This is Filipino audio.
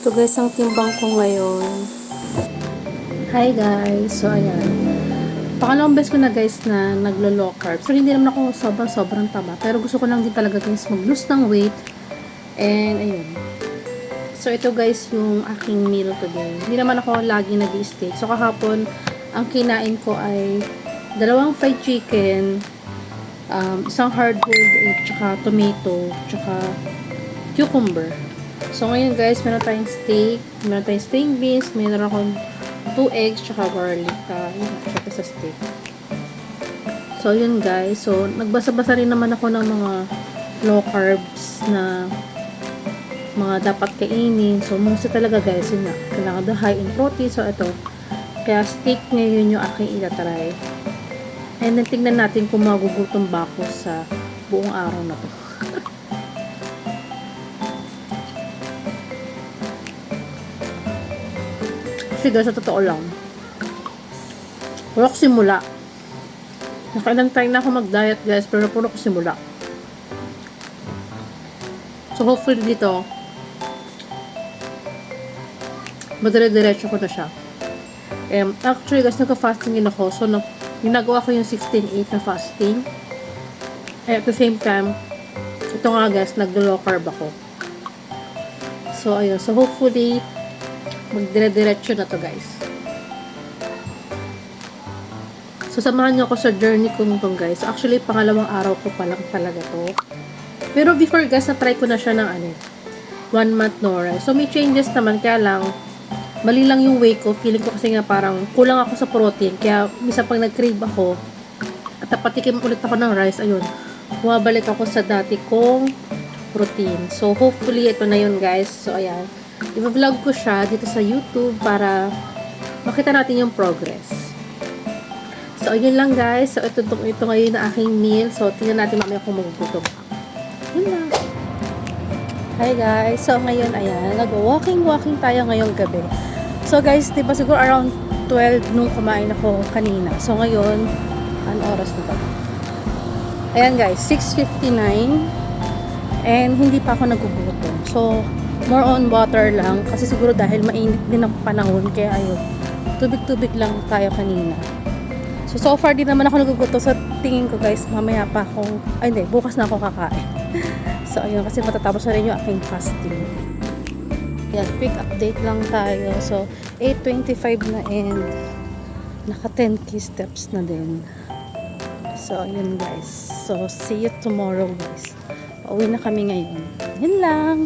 Ito guys, ang timbang ko ngayon. Hi guys! So ayan. Pangalawang beses ko na guys na naglo-low carb. So hindi naman ako sobrang taba. Pero gusto ko lang din talaga guys mag-lose ng weight. And ayun. So ito guys yung aking meal today. Hindi naman ako lagi nag-i-steak. So kahapon, ang kinain ko ay dalawang fried chicken, isang hard-boiled egg, tsaka tomato, tsaka cucumber. So, ngayon guys, meron tayong steak, meron tayong string beans, meron akong 2 eggs, tsaka garlic. Yun, tsaka sa steak. So, yun guys. So, nagbasa-basa rin naman ako ng mga low carbs na mga dapat kainin. So, mostly talaga guys, yun na. Kailangan daw high in protein. So, ito. Kaya steak ngayon yung aking itatry. And then, tingnan natin kung magugutom ba ako sa buong araw na to. Kasi guys, sa totoo lang, puro ko simula. Nakailang time na ako mag-diet guys, pero puro ko simula. So hopefully dito, madire-diretso ko na siya. Actually guys, nagka-fasting din ako. So ginagawa ko yung 16-8 na fasting. At the same time, ito nga guys, nag-low carb ako. So ayun, so hopefully magdire-diretso na to guys. So samahan niyo ako sa journey ko nito guys. Actually pangalawang araw ko pa lang talaga to. Pero before guys, na-try ko na siya ng 1 month no rice. So may changes naman, kaya lang mali lang yung way ko. Feeling ko kasi nga parang kulang ako sa protein. Kaya minsan pag nag-crave ako at napatikim ulit ako ng rice, ayun, bumabalik ako sa dati kong protein. So hopefully ito na yun guys. So ayan, i-vlog ko siya dito sa YouTube para makita natin yung progress. So, ayun lang guys. So, ito ngayon na aking meal. So, tingnan natin mamaya kung magugutom. Yun lang. Hi guys. So, ngayon, ayan. Nag-walking tayo ngayong gabi. So, guys, diba siguro around 12 nung kumain ako kanina. So, ngayon, anong oras na ba? Ayan guys, 6:59. And, hindi pa ako nagugutom. So, more on water lang. Kasi siguro dahil mainit din ang panahon. Kaya, ayun, tubig-tubig lang tayo kanina. So far, di naman ako nagugutom. So, tingin ko guys, mamaya pa akong, ay hindi, bukas na ako kakain. So, ayun, kasi matatapos na rin yung aking fasting. Yan, quick update lang tayo. So, 8:25 na and naka 10k steps na din. So, ayun guys. So, see you tomorrow guys. Pauwi na kami ngayon. Yun lang.